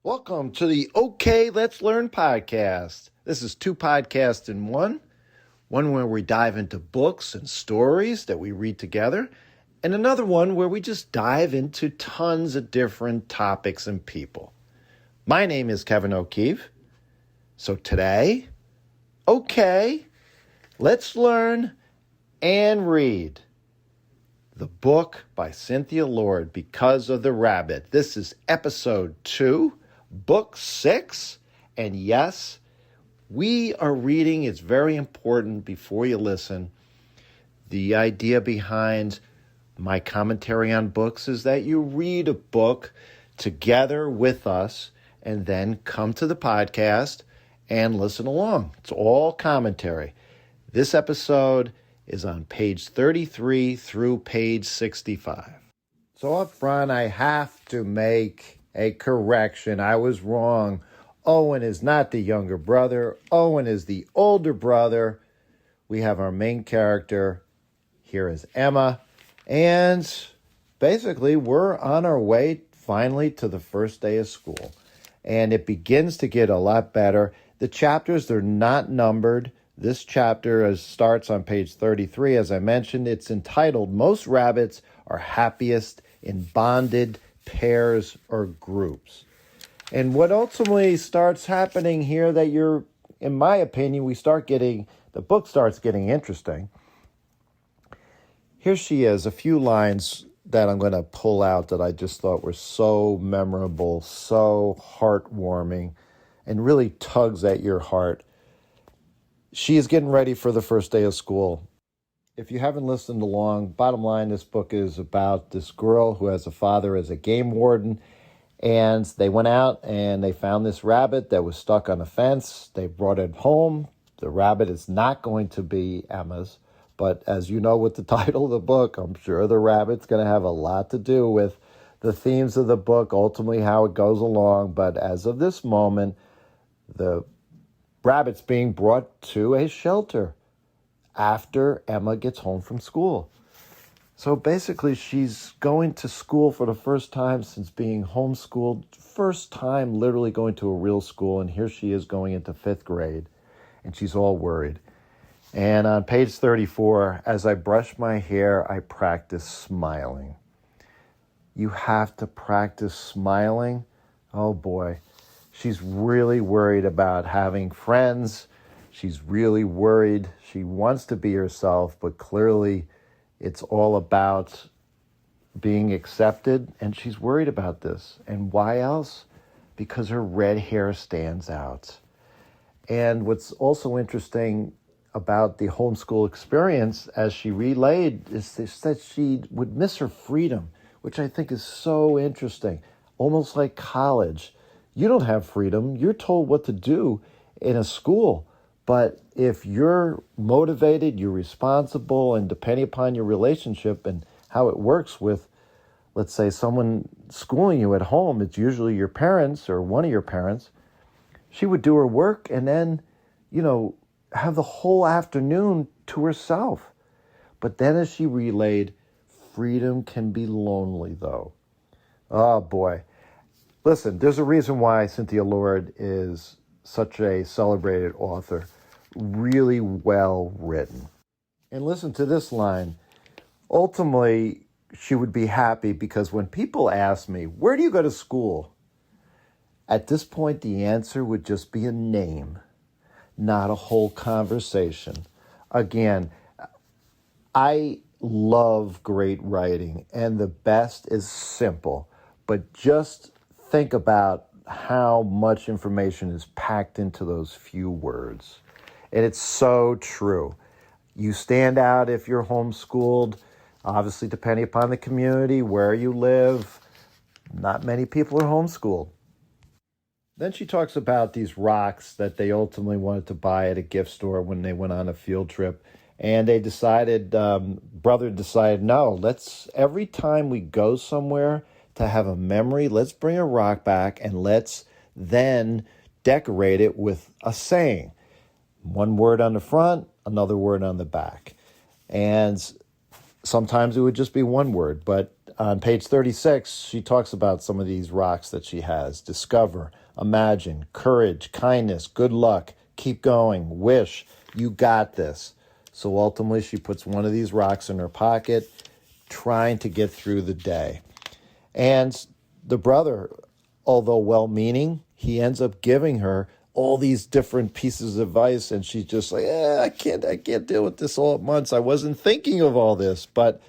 Welcome to the OK, Let's Learn podcast. This is two podcasts in one where we dive into books and stories that we read together, and another one where we just dive into tons of different topics and people. My name is Kevin O'Keefe. So today, OK, let's learn and read the book by Cynthia Lord, Because of the Rabbit. This is episode 2. Book 6, and yes, we are reading. It's very important before you listen. The idea behind my commentary on books is that you read a book together with us and then come to the podcast and listen along. It's all commentary. This episode is on page 33 through page 65. So up front, I have to make a correction. I was wrong. Owen is not the younger brother. Owen is the older brother. We have our main character. Here is Emma. And basically, we're on our way finally to the first day of school. And it begins to get a lot better. The chapters, they're not numbered. This chapter starts on page 33. As I mentioned, it's entitled, Most Rabbits Are Happiest in Bonded Pairs or Groups. And what ultimately starts happening here that in my opinion, the book starts getting interesting. Here she is, a few lines that I'm going to pull out that I just thought were so memorable, so heartwarming, and really tugs at your heart. She is getting ready for the first day of school. If you haven't listened along, bottom line, this book is about this girl who has a father as a game warden, and they went out and they found this rabbit that was stuck on a fence. They brought it home. The rabbit is not going to be Emma's, but as you know with the title of the book, I'm sure the rabbit's going to have a lot to do with the themes of the book, ultimately how it goes along. But as of this moment, the rabbit's being brought to a shelter after Emma gets home from school. So basically, she's going to school for the first time since being homeschooled. First time literally going to a real school, and here she is going into 5th grade, and she's all worried. And on page 34, as I brush my hair, I practice smiling. You have to practice smiling. Oh boy. She's really worried about having friends. She's really worried. She wants to be herself, but clearly it's all about being accepted, and she's worried about this. And why else? Because her red hair stands out. And what's also interesting about the homeschool experience, as she relayed, is that she would miss her freedom, which I think is so interesting, almost like college. You don't have freedom. You're told what to do in a school. But if you're motivated, you're responsible, and depending upon your relationship and how it works with, let's say, someone schooling you at home, it's usually your parents or one of your parents, she would do her work and then, have the whole afternoon to herself. But then as she relayed, freedom can be lonely, though. Oh, boy. Listen, there's a reason why Cynthia Lord is such a celebrated author. Really well written. And listen to this line. Ultimately, she would be happy because when people ask me, where do you go to school? At this point, the answer would just be a name, not a whole conversation. Again, I love great writing, and the best is simple, but just think about how much information is packed into those few words. And it's so true. You stand out if you're homeschooled, obviously depending upon the community, where you live. Not many people are homeschooled. Then she talks about these rocks that they ultimately wanted to buy at a gift store when they went on a field trip. And they decided, brother decided, no, every time we go somewhere to have a memory, let's bring a rock back and let's then decorate it with a saying. One word on the front, another word on the back. And sometimes it would just be one word, but on page 36, she talks about some of these rocks that she has. Discover, imagine, courage, kindness, good luck, keep going, wish, you got this. So ultimately, she puts one of these rocks in her pocket, trying to get through the day. And the brother, although well-meaning, he ends up giving her all these different pieces of advice, and she's just like, I can't deal with this all at once. I wasn't thinking of all this, but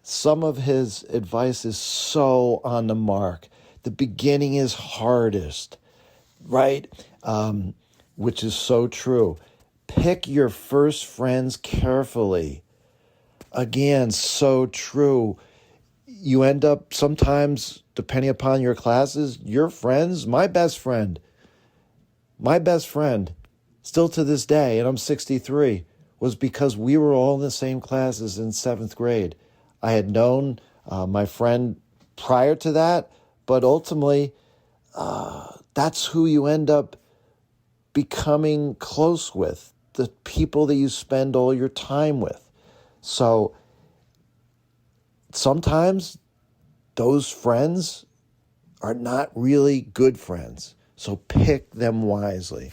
some of his advice is so on the mark. The beginning is hardest, right? Which is so true. Pick your first friends carefully. Again, so true. You end up sometimes, depending upon your classes, your friends, my best friend, still to this day, and I'm 63, was because we were all in the same classes in 7th grade. I had known my friend prior to that, but ultimately, that's who you end up becoming close with, the people that you spend all your time with. So sometimes those friends are not really good friends. So pick them wisely.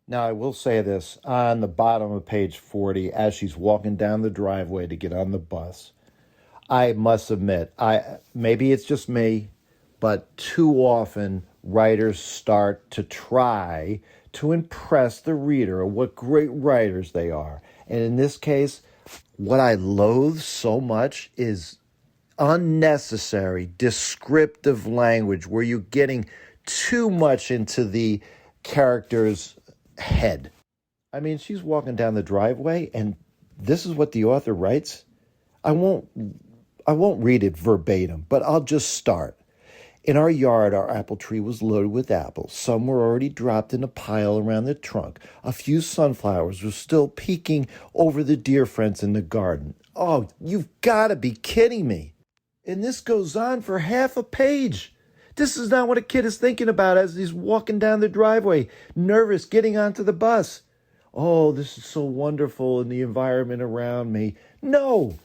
Now, I will say this on the bottom of page 40, as she's walking down the driveway to get on the bus, I must admit, maybe it's just me, but too often writers start to try to impress the reader of what great writers they are. And in this case, what I loathe so much is unnecessary descriptive language where you're getting too much into the character's head. I mean, she's walking down the driveway, and this is what the author writes. I won't read it verbatim, but I'll just start. In our yard, our apple tree was loaded with apples. Some were already dropped in a pile around the trunk. A few sunflowers were still peeking over the deer fence in the garden. Oh, you've got to be kidding me. And this goes on for half a page. This is not what a kid is thinking about as he's walking down the driveway, nervous, getting onto the bus. Oh, this is so wonderful in the environment around me. No.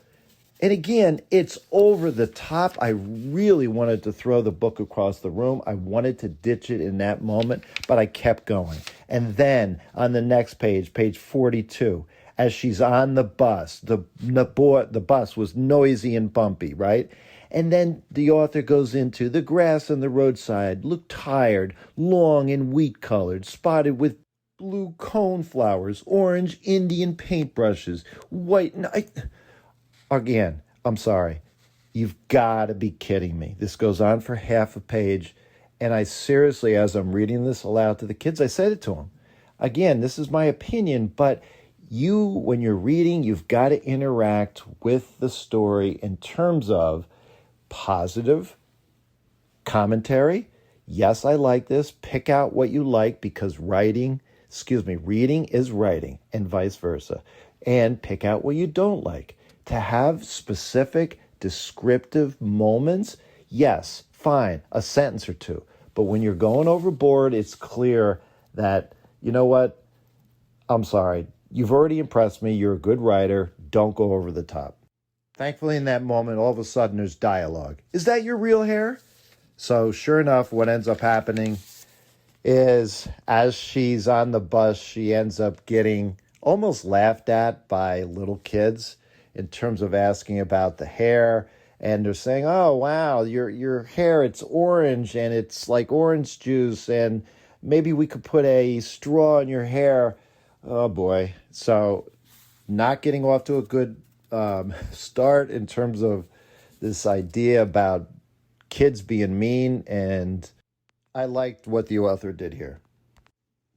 And again, it's over the top. I really wanted to throw the book across the room. I wanted to ditch it in that moment, but I kept going. And then on the next page, page 42, as she's on the bus, the bus was noisy and bumpy, right? And then the author goes into the grass on the roadside looked tired, long and wheat-colored, spotted with blue coneflowers, orange Indian paintbrushes, white... Again, I'm sorry. You've got to be kidding me. This goes on for half a page. And I seriously, as I'm reading this aloud to the kids, I said it to them. Again, this is my opinion, but when you're reading, you've got to interact with the story in terms of positive commentary. Yes, I like this. Pick out what you like because reading is writing and vice versa. And pick out what you don't like. To have specific descriptive moments, yes, fine, a sentence or two. But when you're going overboard, it's clear that, you know what? I'm sorry. You've already impressed me. You're a good writer. Don't go over the top. Thankfully, in that moment, all of a sudden, there's dialogue. Is that your real hair? So sure enough, what ends up happening is as she's on the bus, she ends up getting almost laughed at by little kids in terms of asking about the hair. And they're saying, oh, wow, your hair, it's orange and it's like orange juice. And maybe we could put a straw in your hair. Oh, boy. So not getting off to a good start in terms of this idea about kids being mean. And I liked what the author did here.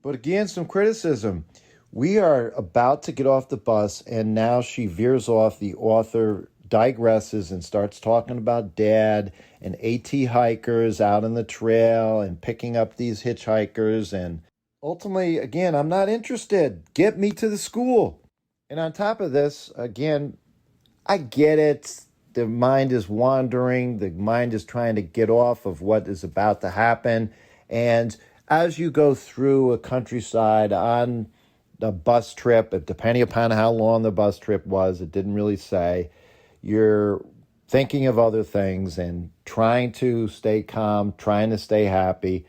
But again, some criticism. We are about to get off the bus, and now she veers off. The author digresses and starts talking about Dad and AT hikers out on the trail and picking up these hitchhikers. And ultimately, again, I'm not interested. Get me to the school. And on top of this, again, I get it. The mind is wandering. The mind is trying to get off of what is about to happen. And as you go through a countryside on the bus trip, depending upon how long the bus trip was, it didn't really say, you're thinking of other things and trying to stay calm, trying to stay happy.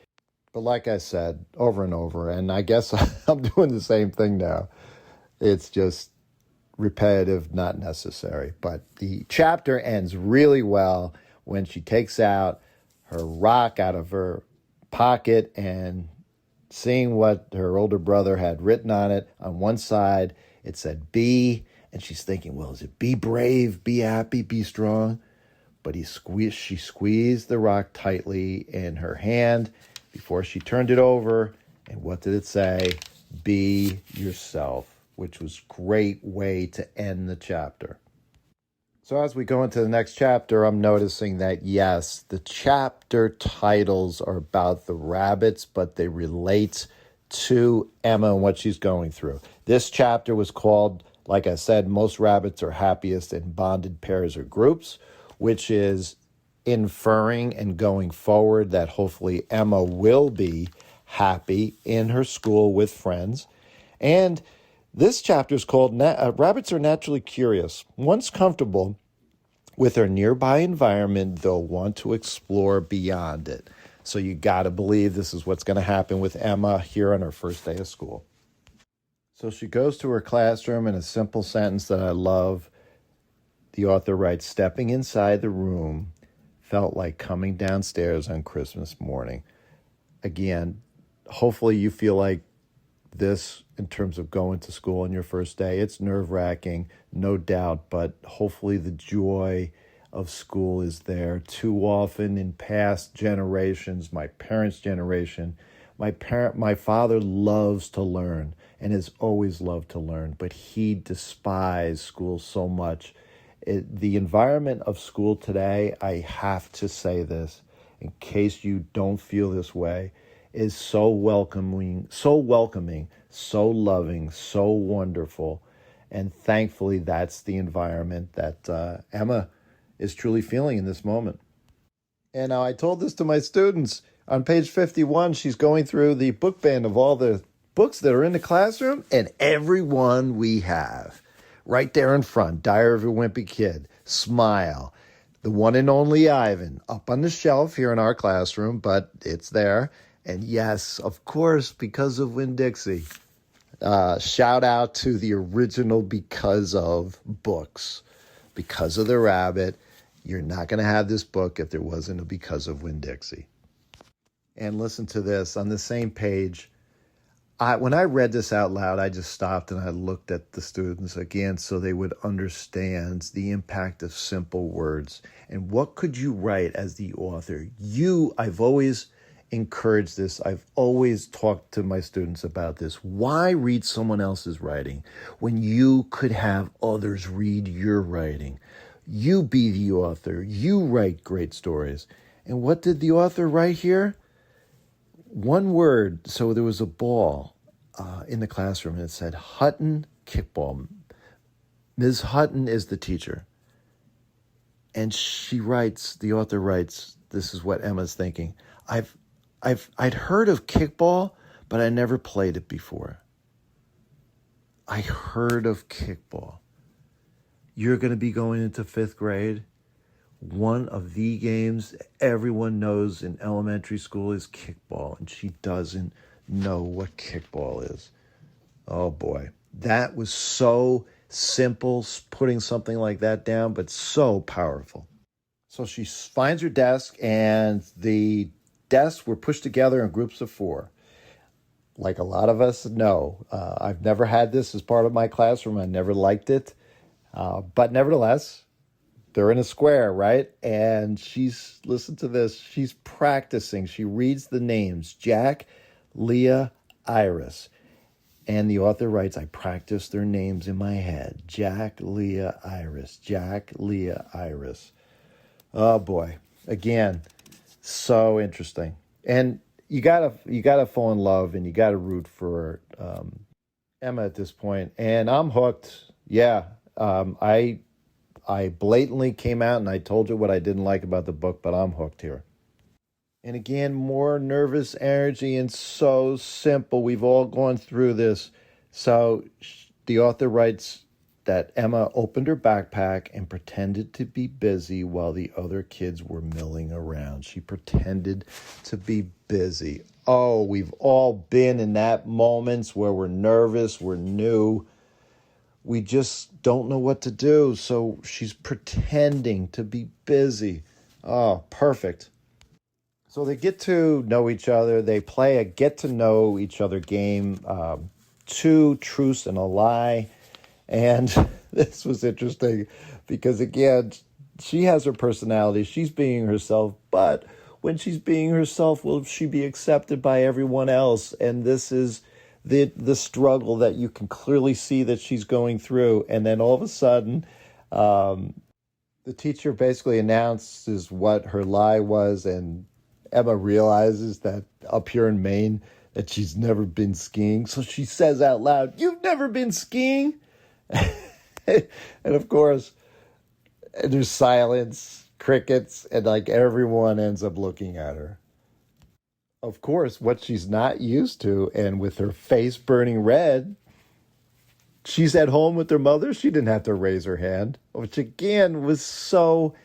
But like I said, over and over, and I guess I'm doing the same thing now. It's just repetitive, not necessary. But the chapter ends really well when she takes out her rock out of her pocket and seeing what her older brother had written on it. On one side, it said be, and she's thinking, well, is it be brave, be happy, be strong? But she squeezed the rock tightly in her hand before she turned it over. And what did it say? Be yourself, which was a great way to end the chapter. So as we go into the next chapter, I'm noticing that, yes, the chapter titles are about the rabbits, but they relate to Emma and what she's going through. This chapter was called, like I said, Most Rabbits Are Happiest in Bonded Pairs or Groups, which is inferring and going forward that hopefully Emma will be happy in her school with friends. And this chapter is called Rabbits Are Naturally Curious. Once comfortable with their nearby environment, they'll want to explore beyond it. So you got to believe this is what's going to happen with Emma here on her first day of school. So she goes to her classroom in a simple sentence that I love. The author writes, stepping inside the room felt like coming downstairs on Christmas morning. Again, hopefully you feel like this in terms of going to school on your first day. It's nerve-wracking, no doubt, but hopefully the joy of school is there. Too often in past generations, my parents' generation, my father loves to learn and has always loved to learn, but he despised school so much. The environment of school today, I have to say this in case you don't feel this way, is so welcoming, so loving, so wonderful. And thankfully, that's the environment that Emma is truly feeling in this moment. And now I told this to my students. On page 51, she's going through the book band of all the books that are in the classroom, and every one we have. Right there in front, Diary of a Wimpy Kid, Smile, the one and only Ivan, up on the shelf here in our classroom, but it's there. And yes, of course, because of Winn-Dixie. Shout out to the original Because Of books. Because of the Rabbit. You're not going to have this book if there wasn't a Because Of Winn-Dixie. And listen to this. On the same page, when I read this out loud, I just stopped and I looked at the students again so they would understand the impact of simple words. And what could you write as the author? I've always encouraged this. I've always talked to my students about this. Why read someone else's writing when you could have others read your writing? You be the author. You write great stories. And what did the author write here? One word. So there was a ball in the classroom and it said Hutton kickball. Ms. Hutton is the teacher. And the author writes, this is what Emma's thinking. I'd heard of kickball, but I never played it before. I heard of kickball. You're going to be going into 5th grade. One of the games everyone knows in elementary school is kickball, and she doesn't know what kickball is. Oh boy, that was so simple, putting something like that down, but so powerful. So she finds her desk, and the desks were pushed together in groups of 4. Like a lot of us know, I've never had this as part of my classroom. I never liked it. But nevertheless, they're in a square, right? And listen to this, she's practicing. She reads the names, Jack, Leah, Iris. And the author writes, I practiced their names in my head. Jack, Leah, Iris. Jack, Leah, Iris. Oh boy. Again, so interesting. And you gotta fall in love and you gotta root for Emma at this point. And I'm hooked. Yeah. I blatantly came out and I told you what I didn't like about the book, but I'm hooked here. And again, more nervous energy and so simple. We've all gone through this. So the author writes that Emma opened her backpack and pretended to be busy while the other kids were milling around. She pretended to be busy. Oh, we've all been in that moments where we're nervous, we're new, we just don't know what to do. So she's pretending to be busy. Oh, perfect. So they get to know each other. They play a get to know each other game, two truths and a lie. And this was interesting because, again, she has her personality. She's being herself. But when she's being herself, will she be accepted by everyone else? And this is the struggle that you can clearly see that she's going through. And then all of a sudden, the teacher basically announces what her lie was, and Emma realizes that up here in Maine that she's never been skiing. So she says out loud, "You've never been skiing?" And of course, there's silence, crickets, and like everyone ends up looking at her. Of course, what she's not used to, and with her face burning red, she's at home with her mother. She didn't have to raise her hand, which again was so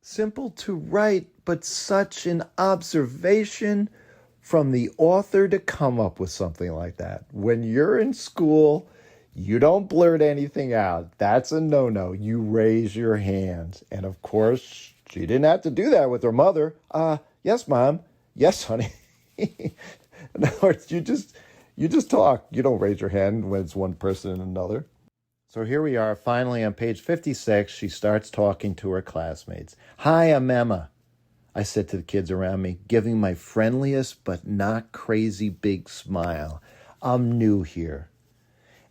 simple to write, but such an observation from the author to come up with something like that. When you're in school, you don't blurt anything out. That's a no-no. You raise your hand. And of course, she didn't have to do that with her mother. Yes, Mom. Yes, honey. In other words, you just talk. You don't raise your hand when it's one person and another. So here we are, finally on page 56. She starts talking to her classmates. "Hi, I'm Emma," I said to the kids around me, giving my friendliest but not crazy big smile. "I'm new here."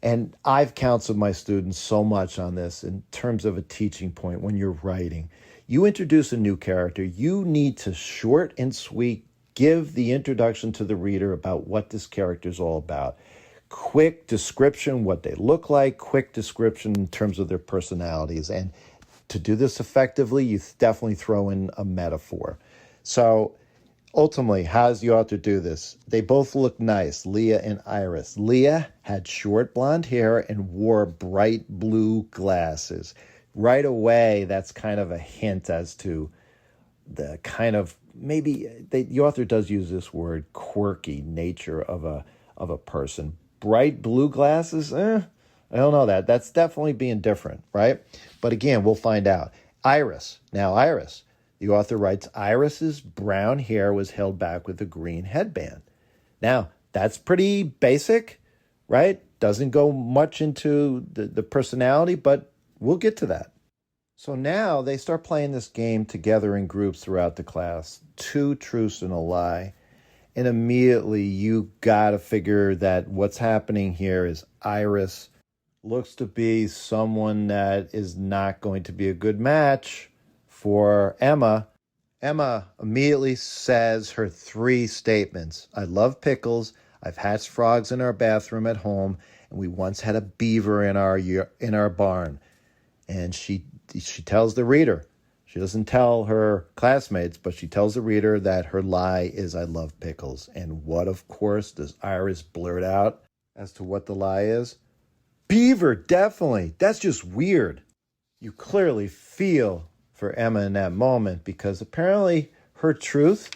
And I've counseled my students so much on this in terms of a teaching point when you're writing. You introduce a new character, you need to short and sweet give the introduction to the reader about what this character is all about. Quick description, what they look like, quick description in terms of their personalities. And to do this effectively, you definitely throw in a metaphor. So ultimately, how does the author do this? They both look nice, Leah and Iris. Leah had short blonde hair and wore bright blue glasses. Right away, that's kind of a hint as to the kind of, the author does use this word, quirky nature of a person. Bright blue glasses, I don't know that. That's definitely being different, right? But again, we'll find out. Iris. Now, Iris. The author writes, Iris's brown hair was held back with a green headband. Now, that's pretty basic, right? Doesn't go much into the personality, but we'll get to that. So now they start playing this game together in groups throughout the class. Two truths and a lie. And immediately you got to figure that what's happening here is Iris looks to be someone that is not going to be a good match for Emma. Emma immediately says her three statements. "I love pickles. I've hatched frogs in our bathroom at home, and we once had a beaver in our barn." And she tells the reader. She doesn't tell her classmates, but she tells the reader that her lie is "I love pickles." And what, of course, does Iris blurt out as to what the lie is? "Beaver, definitely. That's just weird." You clearly feel for Emma in that moment because apparently her truth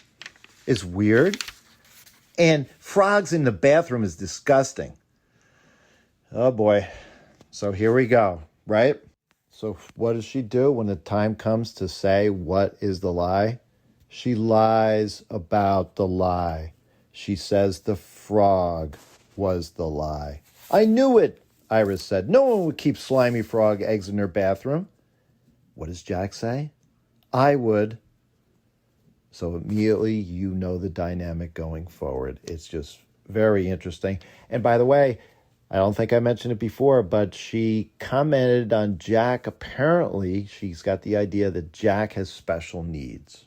is weird and frogs in the bathroom is disgusting. Oh boy. So here we go, right? So what does she do when the time comes to say what is the lie? She lies about the lie. She says the frog was the lie. "I knew it," Iris said. "No one would keep slimy frog eggs in their bathroom." What does Jack say? "I would." So immediately you know the dynamic going forward. It's just very interesting. And by the way, I don't think I mentioned it before, but she commented on Jack. Apparently, she's got the idea that Jack has special needs.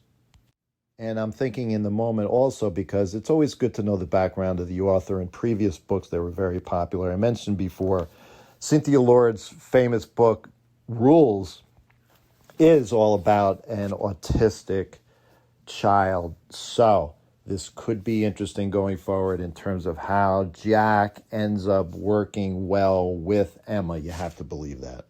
And I'm thinking in the moment also because it's always good to know the background of the author. In previous books, they were very popular. I mentioned before, Cynthia Lord's famous book, Rules, is all about an autistic child. So this could be interesting going forward in terms of how Jack ends up working well with Emma. You have to believe that.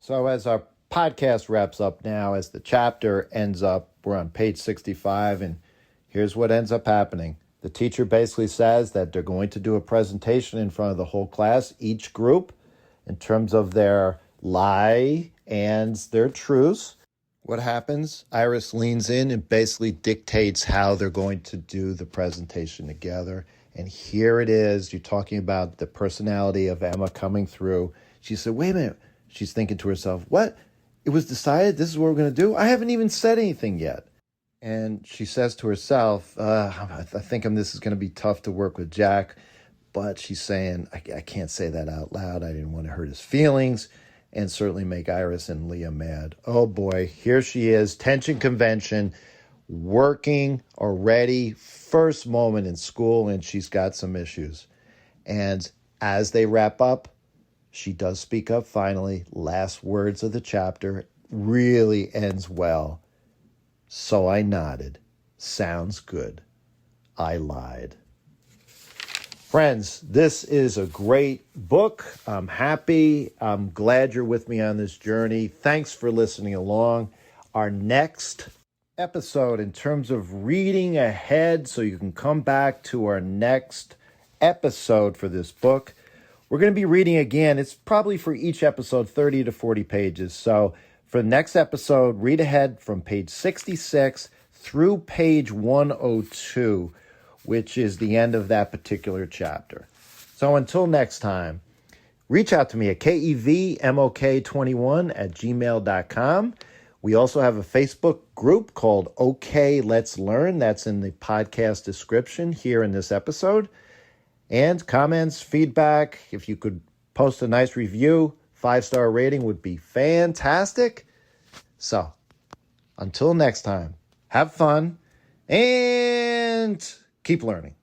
So as our podcast wraps up now, as the chapter ends up, we're on page 65, and here's what ends up happening. The teacher basically says that they're going to do a presentation in front of the whole class, each group, in terms of their lie and their truths. What happens? Iris leans in and basically dictates how they're going to do the presentation together. And here it is. You're talking about the personality of Emma coming through. She said, wait a minute. She's thinking to herself, what? It was decided this is what we're going to do? I haven't even said anything yet. And she says to herself, I think this is going to be tough to work with Jack. But she's saying, I can't say that out loud. I didn't want to hurt his feelings and certainly make Iris and Leah mad. Oh boy, here she is, tension convention, working already, first moment in school, and she's got some issues. And as they wrap up, she does speak up finally. Last words of the chapter, really ends well. So I nodded. Sounds good. I lied. Friends, this is a great book. I'm happy. I'm glad you're with me on this journey. Thanks for listening along. Our next episode, in terms of reading ahead so you can come back to our next episode for this book, we're going to be reading again. It's probably for each episode 30 to 40 pages. So for the next episode, read ahead from page 66 through page 102, which is the end of that particular chapter. So until next time, reach out to me at kevmok21@gmail.com. We also have a Facebook group called OK Let's Learn. That's in the podcast description here in this episode. And comments, feedback, if you could post a nice review, 5-star rating would be fantastic. So until next time, have fun and keep learning.